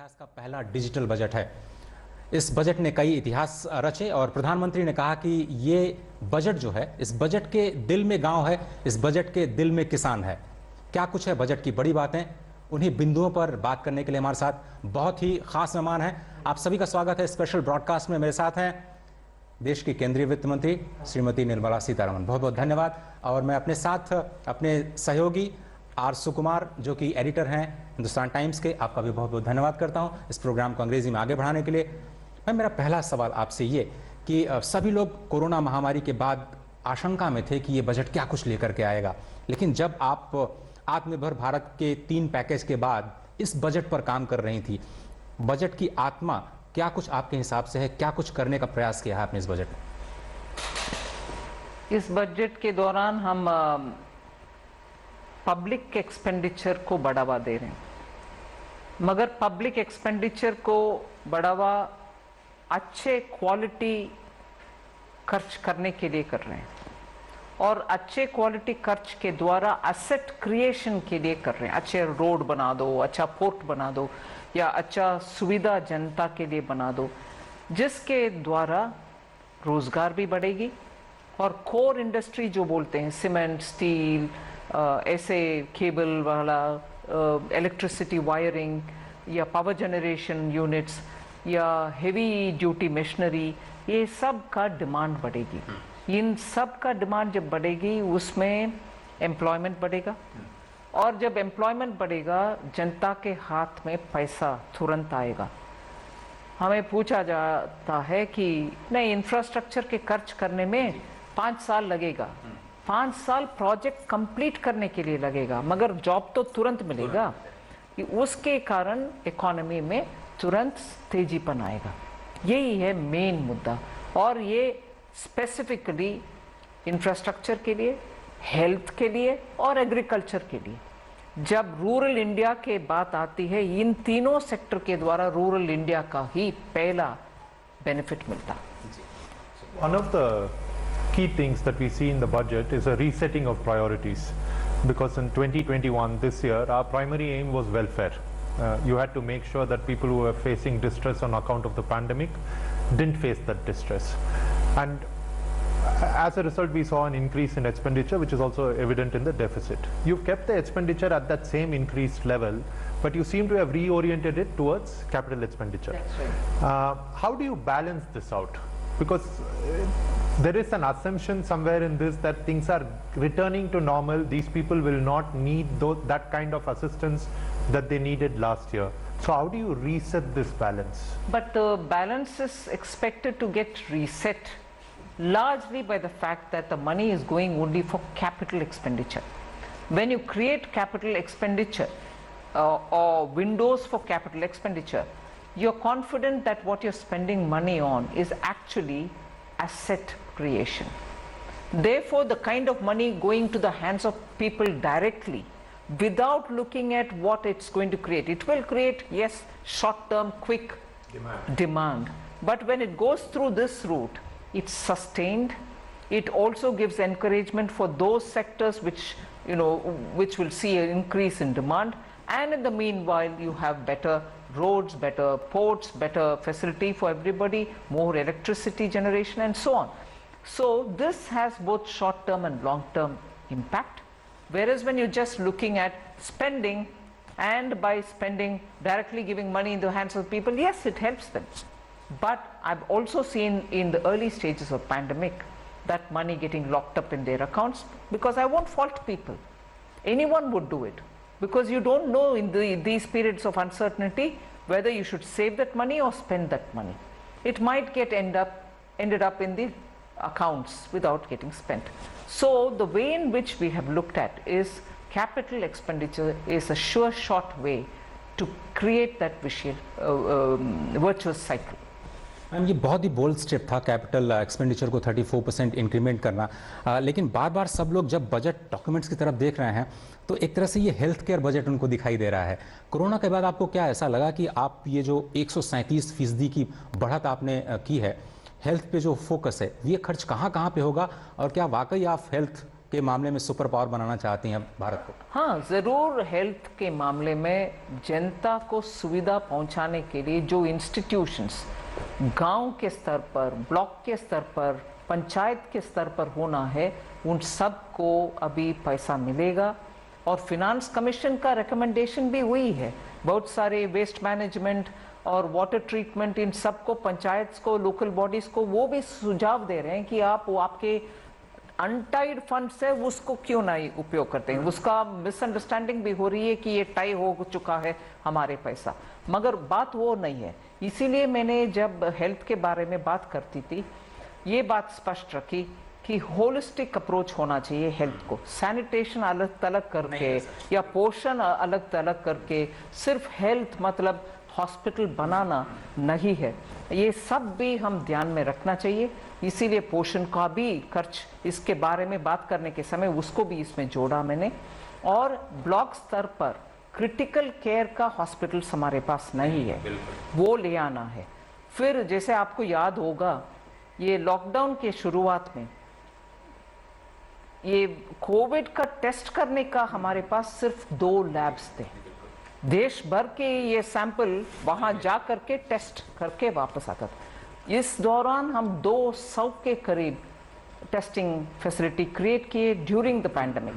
इतिहास का पहला डिजिटल बजट है। इस बजट ने कई इतिहास रचे और प्रधानमंत्री ने कहा कि ये बजट जो है, इस बजट के दिल में गांव है, इस बजट के दिल में किसान है। क्या कुछ है बजट की बड़ी बातें, उन्हीं बिंदुओं पर बात करने के लिए हमारे साथ बहुत ही खास मेहमान हैं। आप सभी का स्वागत है स्पेशल ब्रॉडकास्ट में। मेरे साथ हैं देश की केंद्रीय वित्त मंत्री श्रीमती निर्मला सीतारमण, बहुत बहुत धन्यवाद। और मैं अपने साथ अपने सहयोगी आर सुकुमार जो कि एडिटर हैं हिंदुस्तान टाइम्स के, आपका भी बहुत बहुत धन्यवाद करता हूं इस प्रोग्राम को अंग्रेजी में आगे बढ़ाने के लिए। मेरा पहला सवाल आपसे ये कि सभी लोग कोरोना महामारी के बाद आशंका में थे कि ये बजट क्या कुछ लेकर के आएगा, लेकिन जब आप आत्मनिर्भर भारत के 3 पैकेज के बाद इस बजट पर काम कर रही थी, बजट की आत्मा क्या कुछ आपके हिसाब से है, क्या कुछ करने का प्रयास किया है आपने इस बजट में? इस बजट के दौरान हम पब्लिक एक्सपेंडिचर को बढ़ावा दे रहे हैं, मगर पब्लिक एक्सपेंडिचर को बढ़ावा अच्छे क्वालिटी खर्च करने के लिए कर रहे हैं और अच्छे क्वालिटी खर्च के द्वारा एसेट क्रिएशन के लिए कर रहे हैं। अच्छे रोड बना दो, अच्छा पोर्ट बना दो या अच्छा सुविधा जनता के लिए बना दो, जिसके द्वारा रोजगार भी बढ़ेगी और कोर इंडस्ट्री जो बोलते हैं सीमेंट, स्टील, ऐसे केबल वाला, इलेक्ट्रिसिटी वायरिंग या पावर जनरेशन यूनिट्स या हेवी ड्यूटी मशीनरी, ये सब का डिमांड बढ़ेगी। इन सब का डिमांड जब बढ़ेगी उसमें एम्प्लॉयमेंट बढ़ेगा और जब एम्प्लॉयमेंट बढ़ेगा जनता के हाथ में पैसा तुरंत आएगा। हमें पूछा जाता है कि नहीं, इंफ्रास्ट्रक्चर के खर्च करने में 5 साल लगेगा, 5 साल प्रोजेक्ट कंप्लीट करने के लिए लगेगा, मगर जॉब तो तुरंत मिलेगा। उसके कारण इकोनॉमी में तुरंत तेजीपन आएगा। यही है मेन मुद्दा और ये स्पेसिफिकली इंफ्रास्ट्रक्चर के लिए, हेल्थ के लिए और एग्रीकल्चर के लिए। जब रूरल इंडिया के बात आती है, इन तीनों सेक्टर के द्वारा रूरल इंडिया का ही पहला बेनिफिट मिलता। One of the key things that we see in the budget is a resetting of priorities, because in 2021, this year, our primary aim was welfare. You had to make sure that people who were facing distress on account of the pandemic didn't face that distress, and as a result we saw an increase in expenditure, which is also evident in the deficit. You've kept the expenditure at that same increased level, but you seem to have reoriented it towards capital expenditure. That's right. How do you balance this out? Because there is an assumption somewhere in this that things are returning to normal. These people will not need that kind of assistance that they needed last year. So how do you reset this balance? But the balance is expected to get reset largely by the fact that the money is going only for capital expenditure. When you create capital expenditure or windows for capital expenditure, you're confident that what you're spending money on is actually asset creation. Therefore, the kind of money going to the hands of people directly without looking at what it's going to create. It will create, yes, short-term, quick demand. But when it goes through this route, it's sustained. It also gives encouragement for those sectors which will see an increase in demand. And in the meanwhile, you have better roads, better ports, better facility for everybody, more electricity generation and so on. So this has both short-term and long-term impact. Whereas when you're just looking at spending, and by spending directly giving money in the hands of people, yes, it helps them. But I've also seen in the early stages of pandemic that money getting locked up in their accounts, because I won't fault people. Anyone would do it, because you don't know in these periods of uncertainty whether you should save that money or spend that money. It might get ended up in the accounts without getting spent. So the way in which we have looked at is capital expenditure is a sure shot way to create that virtuous cycle. Ma'am, ये बहुत ही bold step था capital expenditure को 34% increment करना, लेकिन बार बार सब लोग जब budget documents की तरफ देख रहे हैं तो एक तरह से ये हेल्थ केयर बजट उनको दिखाई दे रहा है। कोरोना के बाद आपको क्या ऐसा लगा कि आप ये जो 137% की बढ़त आपने की है, हेल्थ पे जो फोकस है, ये खर्च कहाँ कहाँ पे होगा और क्या वाकई आप हेल्थ के मामले में सुपर पावर बनाना चाहती हैं भारत को? हाँ, ज़रूर हेल्थ के मामले में जनता को सुविधा पहुंचाने के लिए जो इंस्टीट्यूशंस गांव के स्तर पर, ब्लॉक के स्तर पर, पंचायत के स्तर पर होना है, उन सब को अभी पैसा मिलेगा। और फिनांस कमीशन का रिकमेंडेशन भी हुई है, बहुत सारे वेस्ट मैनेजमेंट और वाटर ट्रीटमेंट, इन सबको पंचायत को, लोकल बॉडीज को, वो भी सुझाव दे रहे हैं कि आप वो आपके अनटाइड फंड्स है उसको क्यों नहीं उपयोग करते हैं। उसका मिसअंडरस्टैंडिंग भी हो रही है कि ये टाई हो चुका है हमारे पैसा, मगर बात वो नहीं है। इसीलिए मैंने जब हेल्थ के बारे में बात करती थी, ये बात स्पष्ट रखी कि होलिस्टिक अप्रोच होना चाहिए हेल्थ को। सैनिटेशन अलग थलग करके या पोषण अलग थलग करके सिर्फ हेल्थ मतलब हॉस्पिटल बनाना नहीं है, ये सब भी हम ध्यान में रखना चाहिए। इसीलिए पोषण का भी खर्च, इसके बारे में बात करने के समय उसको भी इसमें जोड़ा मैंने। और ब्लॉक स्तर पर क्रिटिकल केयर का हॉस्पिटल्स हमारे पास नहीं है, वो ले आना है। फिर जैसे आपको याद होगा, ये लॉकडाउन के शुरुआत में ये कोविड का टेस्ट करने का हमारे पास सिर्फ 2 लैब्स थे। देश भर के ये सैंपल वहां जा करके टेस्ट करके वापस आता था। इस दौरान हम 200 के करीब टेस्टिंग फैसिलिटी क्रिएट किए ड्यूरिंग द पैंडेमिक।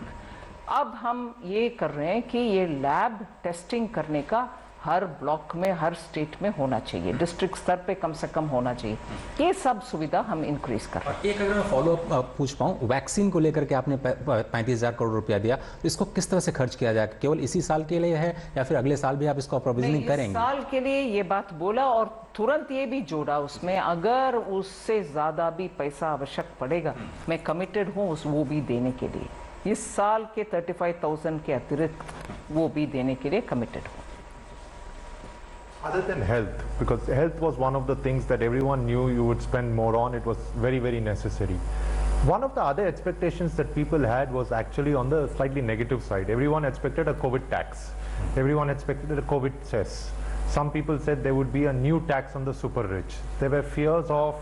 अब हम ये कर रहे हैं कि ये लैब टेस्टिंग करने का हर ब्लॉक में, हर स्टेट में होना चाहिए, डिस्ट्रिक्ट स्तर पे कम से कम होना चाहिए। ये सब सुविधा हम इंक्रीज कर रहे हैं। एक अगर मैं फॉलो अप पूछ पाऊँ, वैक्सीन को लेकर के आपने 35,000 करोड़ रुपया दिया, तो इसको किस तरह से खर्च किया जाए? केवल इसी साल के लिए है या फिर अगले साल भी आप इसको प्रोविजनिंग करेंगे? इस साल के लिए ये बात बोला और तुरंत ये भी जोड़ा उसमें, अगर उससे ज्यादा भी पैसा आवश्यक पड़ेगा, मैं कमिटेड हूँ वो भी देने के लिए। इस साल के 35,000 के अतिरिक्त वो भी देने के लिए कमिटेड हूँ। Other than health, because health was one of the things that everyone knew you would spend more on, it was very, very necessary. One of the other expectations that people had was actually on the slightly negative side. Everyone expected a COVID tax. Everyone expected a COVID cess. Some people said there would be a new tax on the super rich. There were fears of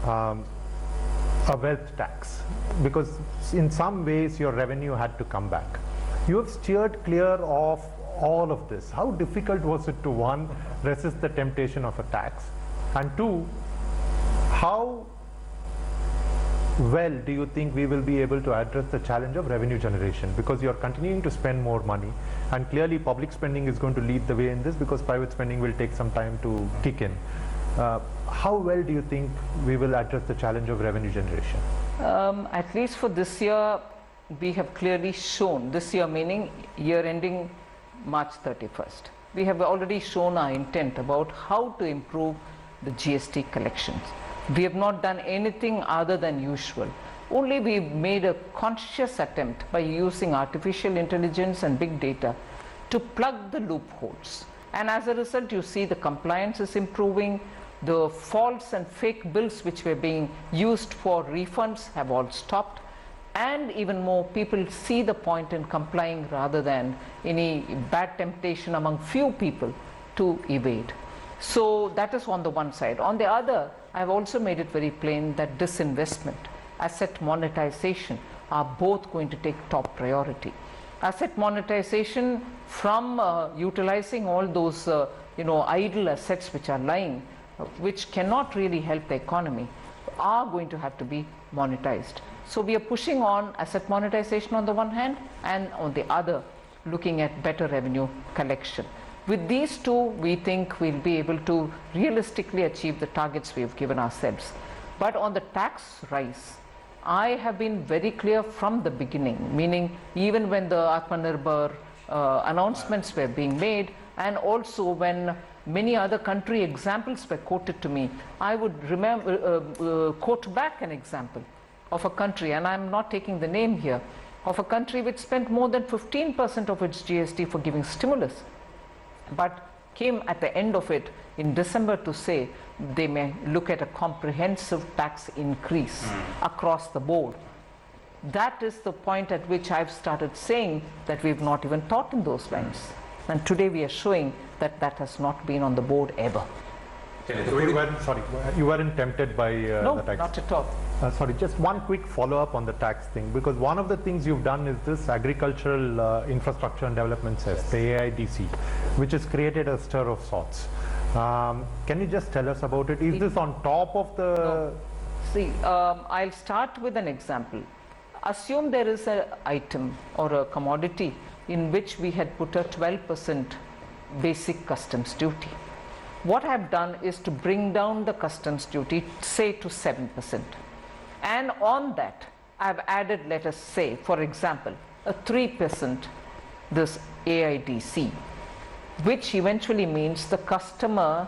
a wealth tax, because in some ways your revenue had to come back. You have steered clear of all of this. How difficult was it to, one, resist the temptation of a tax, and two, how well do you think we will be able to address the challenge of revenue generation? Because you are continuing to spend more money, and clearly public spending is going to lead the way in this, because private spending will take some time to kick in. How well do you think we will address the challenge of revenue generation? At least for this year, we have clearly shown, this year meaning year ending March 31st, we have already shown our intent about how to improve the GST collections. We have not done anything other than usual. Only we made a conscious attempt by using artificial intelligence and big data to plug the loopholes. And as a result, you see the compliance is improving. The false and fake bills which were being used for refunds have all stopped. And even more, people see the point in complying rather than any bad temptation among few people to evade. So that is on the one side. On the other, I have also made it very plain that disinvestment, asset monetization are both going to take top priority. Asset monetization from utilizing all those idle assets which are lying, which cannot really help the economy, are going to have to be monetized. So we are pushing on asset monetization on the one hand, and on the other looking at better revenue collection. With these two, we think we'll be able to realistically achieve the targets we have given ourselves. But on the tax rise, I have been very clear from the beginning, meaning even when the Atmanirbhar announcements were being made, and also when many other country examples were quoted to me, I would quote back an example of a country, and I'm not taking the name here, of a country which spent more than 15% of its GST for giving stimulus, but came at the end of it in December to say they may look at a comprehensive tax increase across the board. That is the point at which I've started saying that we've not even thought in those lines. And today we are showing that that has not been on the board ever. So you weren't tempted by No, the tax? not at all. Sorry, just one quick follow-up on the tax thing, because one of the things you've done is this agricultural infrastructure and development cess, the AIDC, which has created a stir of sorts. Can you just tell us about it? Is this on top of the... No. See, I'll start with an example. Assume there is an item or a commodity in which we had put a 12% basic customs duty. What I've done is to bring down the customs duty, say to 7%. And on that, I've added, let us say, for example, a 3% this AIDC, which eventually means the customer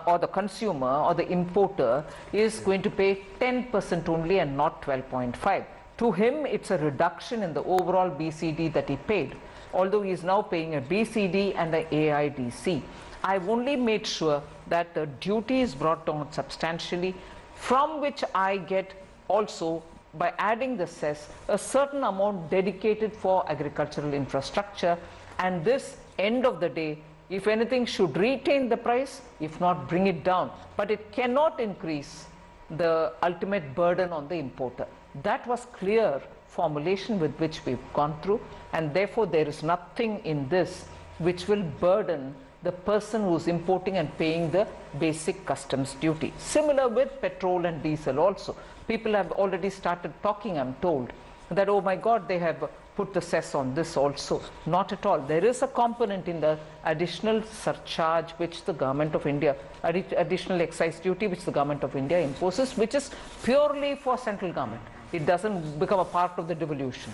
or the consumer or the importer is going to pay 10% only and not 12.5. To him, it's a reduction in the overall BCD that he paid, although he is now paying a BCD and an AIDC. I've only made sure that the duty is brought down substantially, from which I get also, by adding the cess, a certain amount dedicated for agricultural infrastructure, and this, end of the day, if anything, should retain the price, if not bring it down, but it cannot increase the ultimate burden on the importer. That was clear formulation with which we've gone through, and therefore there is nothing in this which will burden the person who's importing and paying the basic customs duty. Similar with petrol and diesel also. People have already started talking, I'm told, that oh my God, they have put the cess on this also. Not at all. There is a component in the additional surcharge which the Government of India, additional excise duty which the Government of India imposes, which is purely for central government. It doesn't become a part of the devolution.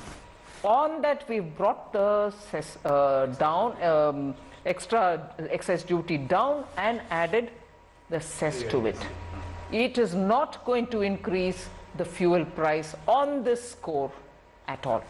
On that, we've brought the cess down, extra excise duty down, and added the cess to it. It is not going to increase the fuel price on this score at all.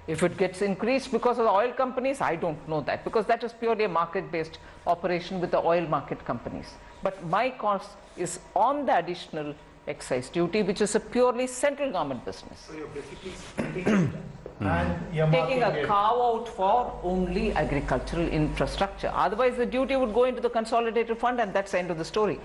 If it gets increased because of the oil companies, I don't know that, because that is purely a market-based operation with the oil market companies. But my cost is on the additional excise duty, which is a purely central government business. So you're basically splitting and you're Taking a it. carve-out for only agricultural infrastructure. Otherwise, the duty would go into the consolidated fund, and that's the end of the story.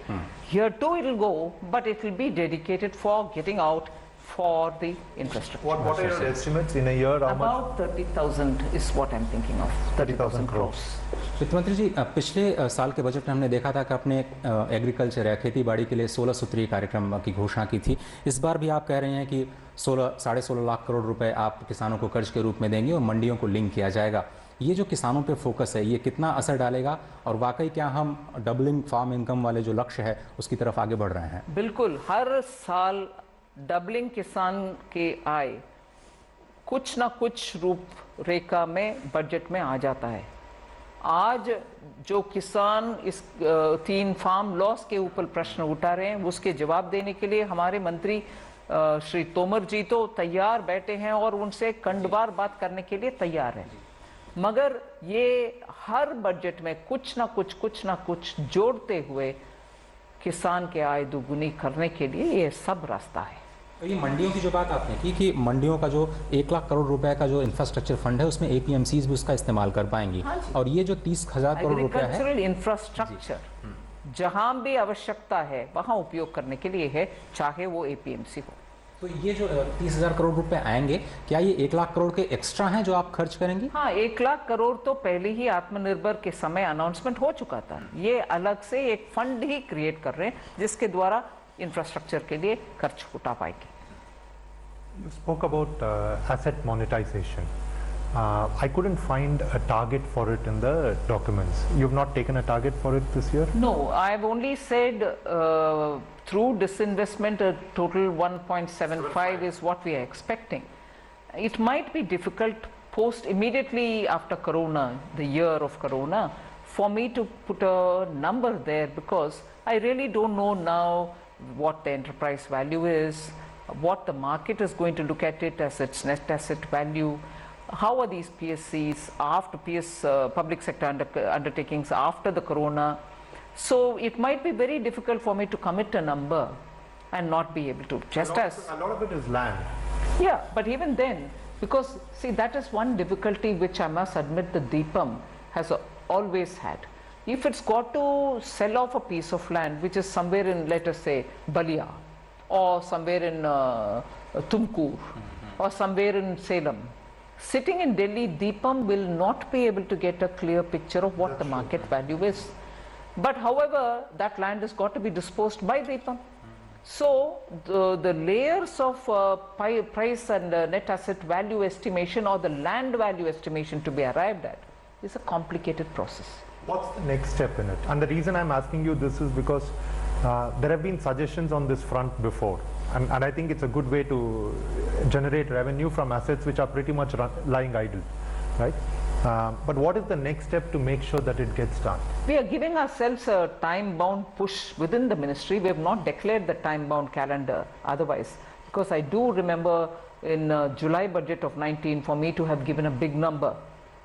Here too it will go, but it will be dedicated for getting out for the infrastructure. What are your estimates in a year? How much? About 30,000 is what I'm thinking of. 30,000 crores. वित्त मंत्री जी, पिछले साल के budget में हमने देखा था कि आपने एग्रीकल्चर या खेती बाड़ी के लिए 16 सूत्रीय कार्यक्रम की घोषणा की थी। इस बार भी आप कह रहे हैं कि 16.5 लाख करोड़ रुपए आप किसानों को कर्ज के रूप में देंगे और मंडियों को लिंक किया जाएगा। ये जो किसानों पे फोकस है, ये कितना असर डालेगा, और वाकई क्या हम डबलिंग फार्म इनकम वाले जो लक्ष्य है उसकी तरफ आगे बढ़ रहे हैं? बिल्कुल, हर साल डबलिंग किसान के आय कुछ ना कुछ रूप रेखा में बजट में आ जाता है। आज जो किसान इस 3 फार्म लॉस के ऊपर प्रश्न उठा रहे हैं, उसके जवाब देने के लिए हमारे मंत्री श्री तोमर जी तो तैयार बैठे हैं और उनसे खंडवार बात करने के लिए तैयार हैं। मगर ये हर बजट में कुछ ना कुछ जोड़ते हुए किसान के आय दुगुनी करने के लिए ये सब रास्ता है। तो ये मंडियों की जो बात आपने की कि मंडियों का जो 1 लाख करोड़ रुपए का जो इंफ्रास्ट्रक्चर फंड है, उसमें एपीएमसीज भी उसका इस्तेमाल कर पाएंगी, और ये जो 30,000 करोड़ रुपया है, एग्रीकल्चरल इंफ्रास्ट्रक्चर जहां भी आवश्यकता है वहां उपयोग करने के लिए है, चाहे वो एपीएमसी हो। तो ये जो 30,000 करोड़ रुपए आएंगे, क्या ये 1 लाख करोड़ के एक्स्ट्रा हैं जो आप खर्च करेंगे? हाँ, 1 लाख करोड़ तो पहले ही आत्मनिर्भर के समय अनाउंसमेंट हो चुका था। ये अलग से एक फंड ही क्रिएट कर रहे हैं जिसके द्वारा इंफ्रास्ट्रक्चर के लिए खर्च उठा पाएंगे। You spoke about asset monetization. I couldn't find a target for it in the documents. You've not taken a target for it this year? No, I've only said through disinvestment a total 1.75 is what we are expecting. It might be difficult immediately after Corona, the year of Corona, for me to put a number there, because I really don't know now what the enterprise value is, what the market is going to look at it as its net asset value, how are these PSCs after public sector undertakings after the Corona. So it might be very difficult for me to commit a number and not be able to. A lot of it is land. Yeah, but even then, because see, that is one difficulty which I must admit the DIPAM has always had. If it's got to sell off a piece of land which is somewhere in, let us say, Balia, or somewhere in Tumkur or somewhere in Salem. Sitting in Delhi, Deepam will not be able to get a clear picture of what the market value is. But however, that land has got to be disposed by Deepam. So the layers of price and net asset value estimation or the land value estimation to be arrived at is a complicated process. What's the next step in it? And the reason I'm asking you this is because there have been suggestions on this front before. And I think it's a good way to generate revenue from assets which are pretty much lying idle, right? But what is the next step to make sure that it gets done? We are giving ourselves a time-bound push within the ministry. We have not declared the time-bound calendar otherwise, because I do remember in July budget of 19 for me to have given a big number,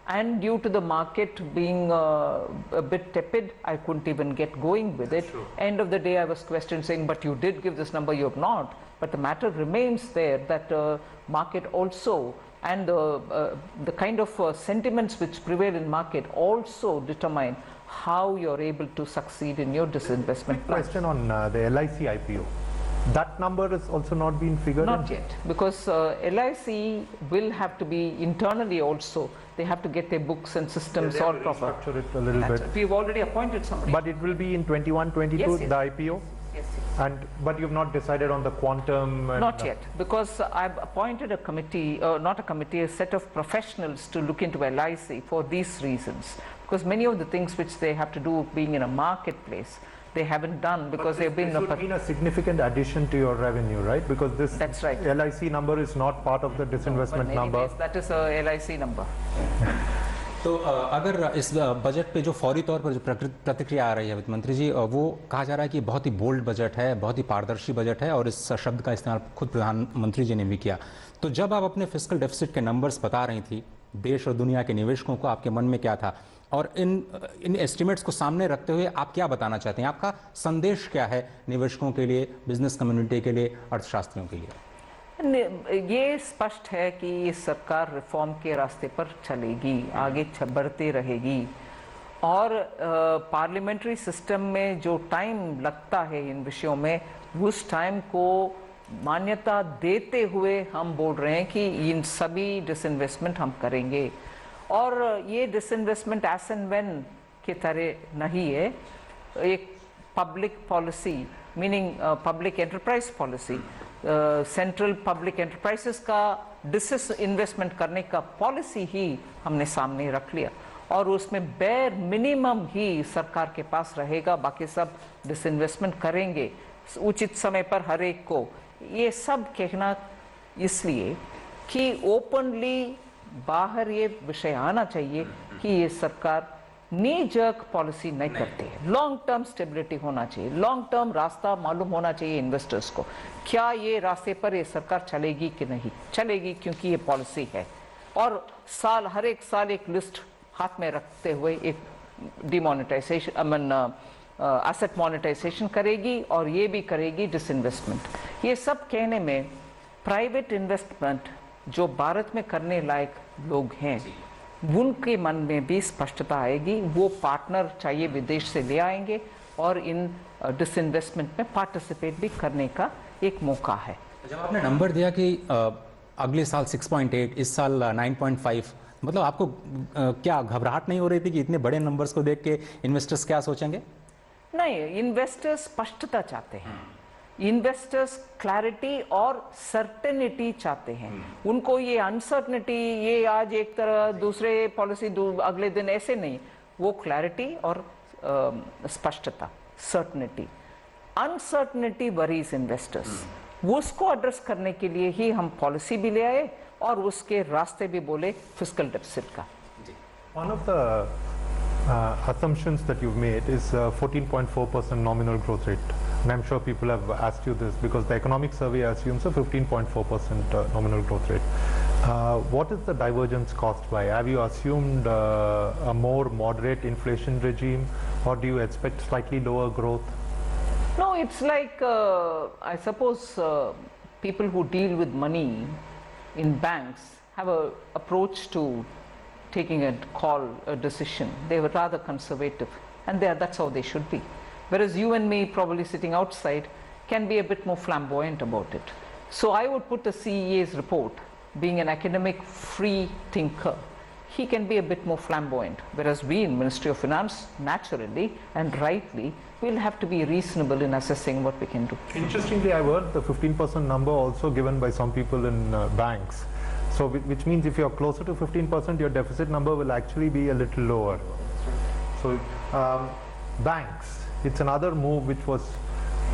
and due to the market being a bit tepid, I couldn't even get going with it. End of the day I was questioned saying, but you did give this number, you have not. But the matter remains there that market also and the kind of sentiments which prevail in market also determine how you're able to succeed in your disinvestment plan. Question on the LIC IPO. That number has also not been figured Not in? yet, because LIC will have to be internally also. They have to get their books and systems all proper. Structure it a little bit. We've already appointed somebody. But it will be in 21, 22, Yes, yes. the IPO? Yes, But you've not decided on the quantum? And not yet, because I've appointed a committee, not a committee, a set of professionals to look into LIC for these reasons. Because many of the things which they have to do being in a marketplace, they haven't done because they've been... This would mean a significant addition to your revenue, right? Because this That's right. LIC number is not part of the disinvestment But number. anyways, that is a LIC number. तो अगर इस budget पे जो फौरी तौर पर जो प्रतिक्रिया आ रही है वित्त मंत्री जी, वो कहा जा रहा है कि बहुत ही बोल्ड बजट है, बहुत ही पारदर्शी बजट है, और इस शब्द का इस्तेमाल खुद प्रधानमंत्री जी ने भी किया। तो जब आप अपने फिस्कल डेफिसिट के नंबर्स बता रही थी, देश और दुनिया के निवेशकों को आपके मन में क्या था, और इन एस्टिमेट्स को सामने रखते हुए आप क्या बताना चाहते हैं? आपका संदेश क्या है निवेशकों के लिए, बिजनेस कम्युनिटी के लिए, अर्थशास्त्रियों के लिए? ये स्पष्ट है कि ये सरकार रिफॉर्म के रास्ते पर चलेगी, आगे बढ़ती रहेगी, और पार्लियामेंट्री सिस्टम में जो टाइम लगता है इन विषयों में, उस टाइम को मान्यता देते हुए हम बोल रहे हैं कि इन सभी डिसइन्वेस्टमेंट हम करेंगे। और ये डिसइन्वेस्टमेंट एस एंड व्हेन की तरह नहीं है, एक public policy meaning public enterprise policy, central public enterprises का डिसइन्वेस्टमेंट करने का पॉलिसी ही हमने सामने रख लिया, और उसमें बेयर मिनिमम ही सरकार के पास रहेगा, बाकी सब डिसइन्वेस्टमेंट करेंगे उचित समय पर हर एक को। ये सब कहना इसलिए कि ओपनली बाहर ये विषय आना चाहिए कि ये सरकार नी जर्क पॉलिसी नहीं करती है, लॉन्ग टर्म स्टेबिलिटी होना चाहिए, लॉन्ग टर्म रास्ता मालूम होना चाहिए इन्वेस्टर्स को, क्या ये रास्ते पर ये सरकार चलेगी कि नहीं चलेगी, क्योंकि ये पॉलिसी है। और हर एक साल एक लिस्ट हाथ में रखते हुए एक डिमोनेटाइजेशन एसेट मोनेटाइजेशन करेगी, और ये भी करेगी डिसइन्वेस्टमेंट। ये सब कहने में प्राइवेट इन्वेस्टमेंट जो भारत में करने लायक लोग हैं उनके मन में भी स्पष्टता आएगी, वो पार्टनर चाहिए विदेश से ले आएंगे और इन डिसइन्वेस्टमेंट में पार्टिसिपेट भी करने का एक मौका है। जब आपने नंबर दिया कि अगले साल 6.8, इस साल 9.5, मतलब आपको क्या घबराहट नहीं हो रही थी कि इतने बड़े नंबर्स को देख के इन्वेस्टर्स क्या सोचेंगे? नहीं, इन्वेस्टर्स स्पष्टता चाहते हैं, इन्वेस्टर्स क्लैरिटी और सर्टेनिटी चाहते हैं। उनको ये अनसर्टनिटी, ये आज एक तरह दूसरे पॉलिसी अगले दिन, ऐसे नहीं, वो क्लैरिटी और स्पष्टता, सर्टनिटी। अनसर्टनिटी वरीज इन्वेस्टर्स, उसको एड्रेस करने के लिए ही हम पॉलिसी भी ले आए और उसके रास्ते भी बोले फिस्कल डेफिसिट का। One of the assumptions that you've made is 14.4% nominal growth rate. And I'm sure people have asked you this because the economic survey assumes a 15.4% nominal growth rate. What is the divergence caused by? Have you assumed a more moderate inflation regime, or do you expect slightly lower growth? No, it's like, I suppose people who deal with money in banks have an approach to taking a call, a decision. They were rather conservative, and that's how they should be. Whereas you and me, probably sitting outside, can be a bit more flamboyant about it. So I would put the CEA's report, being an academic free thinker, he can be a bit more flamboyant, whereas we in Ministry of Finance, naturally and rightly, will have to be reasonable in assessing what we can do. Interestingly, I've heard the 15% number also given by some people in banks. So which means if you're closer to 15%, your deficit number will actually be a little lower. So banks, it's another move which was,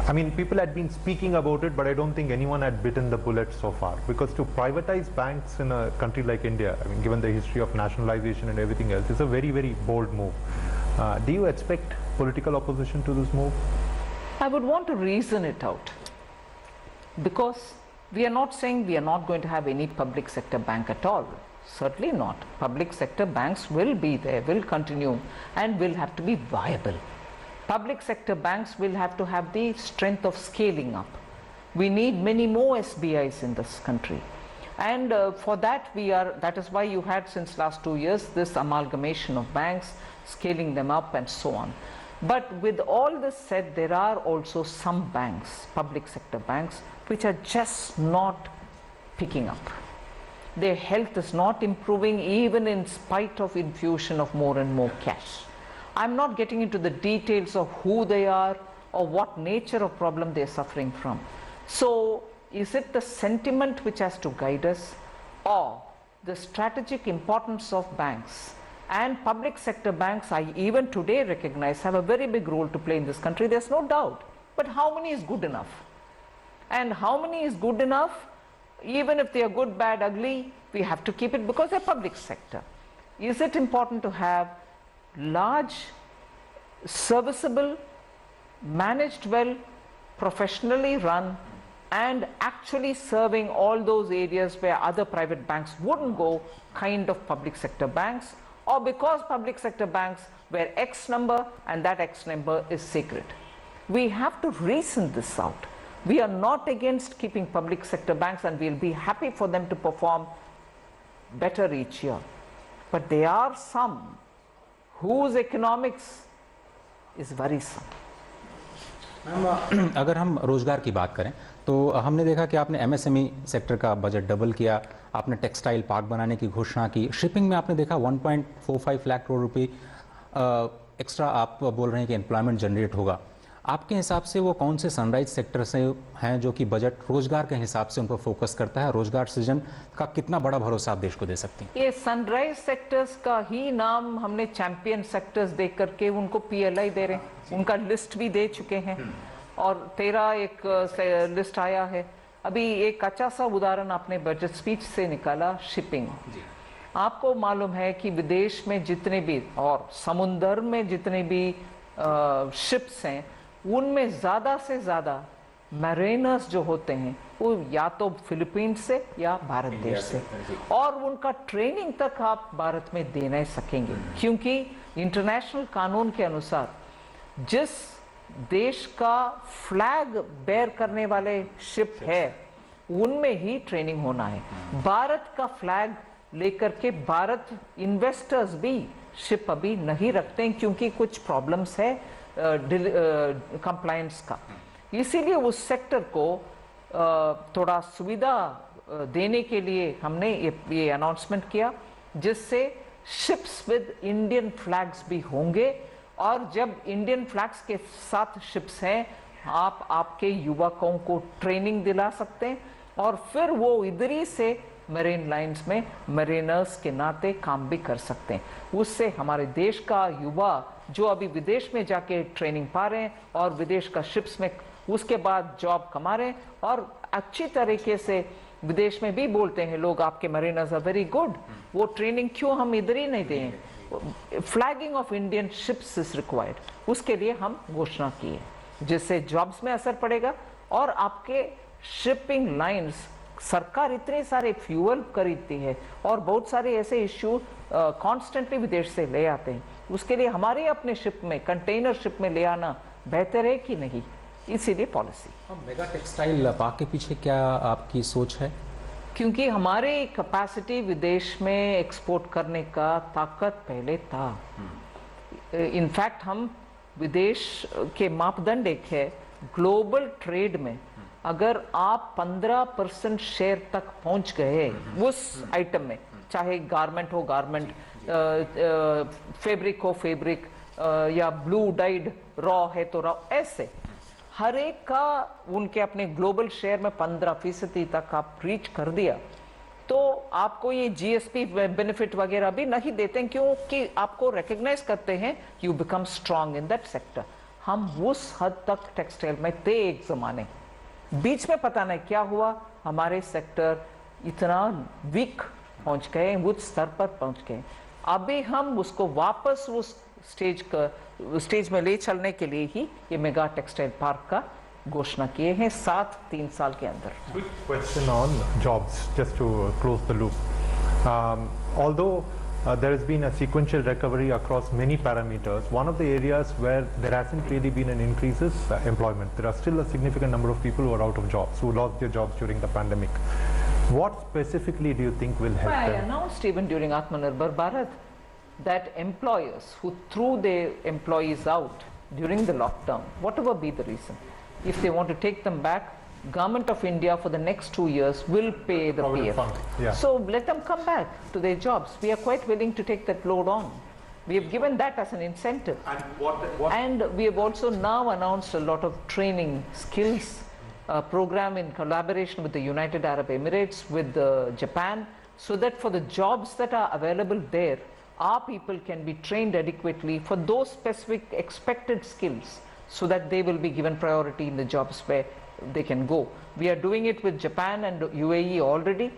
I mean, people had been speaking about it, but I don't think anyone had bitten the bullet so far. Because to privatize banks in a country like India, I mean, given the history of nationalization and everything else, is a very, very bold move. Do you expect political opposition to this move? I would want to reason it out, because we are not saying we are not going to have any public sector bank at all. Certainly not. Public sector banks will be there, will continue, and will have to be viable. Public sector banks will have to have the strength of scaling up. We need many more SBIs in this country. And for that that is why you had since last 2 years this amalgamation of banks, scaling them up and so on. But with all this said, there are also some banks, public sector banks, which are just not picking up. Their health is not improving even in spite of infusion of more and more cash. I'm not getting into the details of who they are or what nature of problem they're suffering from. So is it the sentiment which has to guide us, or the strategic importance of banks? And public sector banks, I even today recognize, have a very big role to play in this country, there's no doubt. But how many is good enough? And how many is good enough? Even if they are good, bad, ugly, we have to keep it because they're public sector. Is it important to have large, serviceable, managed well, professionally run, and actually serving all those areas where other private banks wouldn't go, kind of public sector banks? Or because public sector banks were X number and that X number is sacred? We have to reason this out. We are not against keeping public sector banks, and we'll be happy for them to perform better each year. But there are some whose economics is worrisome. अगर हम रोजगार की बात करें तो हमने देखा कि आपने एमएसएमई सेक्टर का बजट डबल किया, आपने टेक्सटाइल पार्क बनाने की घोषणा की, शिपिंग में आपने देखा 1.45 लाख करोड़ रुपए एक्स्ट्रा आप बोल रहे हैं कि एम्प्लॉयमेंट जनरेट होगा। आपके हिसाब से वो कौन से सनराइज सेक्टर से हैं जो कि बजट रोजगार के हिसाब से उन पर फोकस करता है? रोजगार सृजन का कितना बड़ा भरोसा आप देश को दे सकती हैं? ये सनराइज सेक्टर्स का ही नाम हमने चैंपियन सेक्टर्स दे करके उनको पीएलआई दे रहे हैं, उनका लिस्ट भी दे चुके हैं और 13 एक लिस्ट आया है। अभी एक अच्छा सा उदाहरण आपने बजट स्पीच से निकाला, शिपिंग। आपको मालूम है कि विदेश में जितने भी और समुद्र में जितने भी शिप्स हैं, उनमें ज़्यादा से ज़्यादा मैरिनर्स जो होते हैं वो या तो फिलीपींस से या भारत देश से, और उनका ट्रेनिंग तक आप भारत में दे नहीं सकेंगे, क्योंकि इंटरनेशनल कानून के अनुसार जिस देश का फ्लैग बेयर करने वाले शिप है उनमें ही ट्रेनिंग होना है। भारत का फ्लैग लेकर के भारत इन्वेस्टर्स भी शिप अभी नहीं रखते हैं, क्योंकि कुछ प्रॉब्लम्स है कंप्लायंस का। इसीलिए उस सेक्टर को थोड़ा सुविधा देने के लिए हमने ये अनाउंसमेंट किया, जिससे शिप्स विद इंडियन फ्लैग्स भी होंगे, और जब इंडियन फ्लैग्स के साथ शिप्स हैं, आप आपके युवकों को ट्रेनिंग दिला सकते हैं और फिर वो इधर ही से मरीन लाइंस में मरीनर्स के नाते काम भी कर सकते हैं। उससे हमारे देश का युवा जो अभी विदेश में जाके ट्रेनिंग पा रहे हैं और विदेश का शिप्स में उसके बाद जॉब कमा रहे हैं, और अच्छी तरीके से विदेश में भी बोलते हैं लोग, आपके मरीनर्स आर वेरी गुड, वो ट्रेनिंग क्यों हम इधर ही नहीं दें? Flagging of Indian ships is required, उसके लिए हम घोषणा की है, जिससे जॉब्स में असर पड़ेगा और आपके शिपिंग लाइंस, सरकार इतने सारे फ्यूल खरीदती है और बहुत सारे ऐसे इश्यू कॉन्स्टेंटली विदेश से ले आते हैं, उसके लिए हमारे अपने शिप में, कंटेनर शिप में ले आना बेहतर है कि नहीं, इसीलिए पॉलिसी। मेगा टेक्सटाइल पार्क के पीछे क्या आपकी सोच है? क्योंकि हमारी कैपेसिटी विदेश में एक्सपोर्ट करने का ताकत पहले था। इनफैक्ट हम विदेश के मापदंड एक है ग्लोबल ट्रेड में अगर आप 15% शेयर तक पहुंच गए उस आइटम में, चाहे गारमेंट हो गारमेंट, फैब्रिक हो फैब्रिक, या ब्लू डाइड रॉ है तो रॉ, ऐसे हर एक का उनके अपने ग्लोबल शेयर में 15% तक आप रीच कर दिया तो आपको ये जीएसपी बेनिफिट वगैरह भी नहीं देते क्योंकि आपको रिकॉग्नाइज करते हैं you become strong in that sector. हम उस हद तक टेक्सटाइल में थे एक जमाने, बीच में पता नहीं क्या हुआ, हमारे सेक्टर इतना वीक पहुंच गए, उस स्तर पर पहुंच गए। अभी हम उसको वापस उस स्टेज में ले चलने के लिए ही ये मेगा टेक्सटाइल पार्क का घोषणा किए हैं 3 साल के अंदर। Quick question on jobs, just to close the loop. Although there has been a sequential recovery across many parameters, one of the areas where there hasn't really been an increase is employment. There are still a significant number of people who are out of jobs, who lost their jobs during the pandemic. What specifically do you think will help I them? announced even during Atmanirbhar Bharat that employers who threw their employees out during the lockdown, whatever be the reason, if they want to take them back, Government of India for the next 2 years will pay the Provident PF. fund, yeah. So let them come back to their jobs. We are quite willing to take that load on. We have given that as an incentive. And what And we have also now announced a lot of training skills program in collaboration with the United Arab Emirates, with Japan, so that for the jobs that are available there, our people can be trained adequately for those specific expected skills, so that they will be given priority in the jobs where they can go. We are doing it with Japan and UAE already.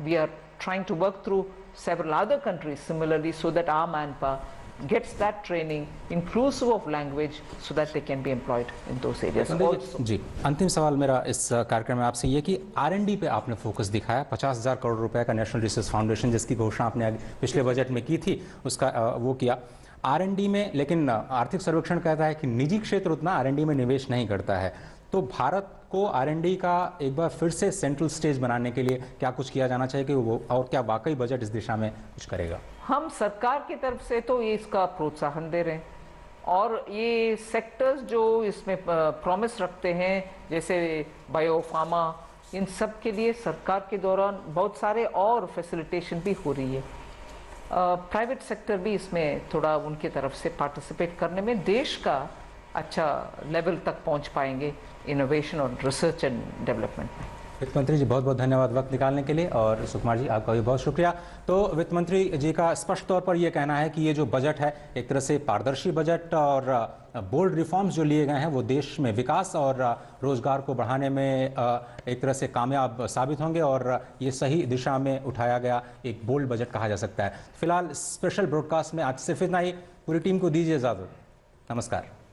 We are trying to work through several other countries similarly, so that our manpower gets that training inclusive of language, so that they can be employed in those areas also. जी, अंतिम सवाल मेरा इस कार्यक्रम में आपसे ये कि R&D पे आपने फोकस दिखाया, 50,000 करोड़ रुपए का नेशनल रिसर्च फाउंडेशन जिसकी घोषणा आपने पिछले बजट में की थी, उसका वो किया R&D में, लेकिन आर्थिक सर्वेक्षण कहता है कि निजी क्षेत्र उतना R&D में निवेश नहीं करता है। तो भारत को R&D का एक बार फिर से सेंट्रल स्टेज बनाने के लिए क्या कुछ किया जाना चाहिए कि वो, और क्या वाकई बजट इस दिशा में कुछ करेगा? हम सरकार की तरफ से तो ये इसका प्रोत्साहन दे रहे हैं, और ये सेक्टर्स जो इसमें प्रॉमिस रखते हैं जैसे बायोफार्मा, इन सब के लिए सरकार के दौरान बहुत सारे और फैसिलिटेशन भी हो रही है। प्राइवेट सेक्टर भी इसमें थोड़ा उनकी तरफ से पार्टिसिपेट करने में देश का अच्छा लेवल तक पहुंच पाएंगे इनोवेशन और रिसर्च एंड डेवलपमेंट में। वित्त मंत्री जी बहुत बहुत धन्यवाद वक्त निकालने के लिए, और सुकुमार जी आपका भी बहुत शुक्रिया। तो वित्त मंत्री जी का स्पष्ट तौर पर यह कहना है कि ये जो बजट है एक तरह से पारदर्शी बजट और बोल्ड रिफॉर्म्स जो लिए गए हैं वो देश में विकास और रोजगार को बढ़ाने में एक तरह से कामयाब साबित होंगे, और ये सही दिशा में उठाया गया एक बोल्ड बजट कहा जा सकता है। फिलहाल स्पेशल ब्रॉडकास्ट में आज सिर्फ इतना ही। पूरी टीम को दीजिए इजाजत। नमस्कार।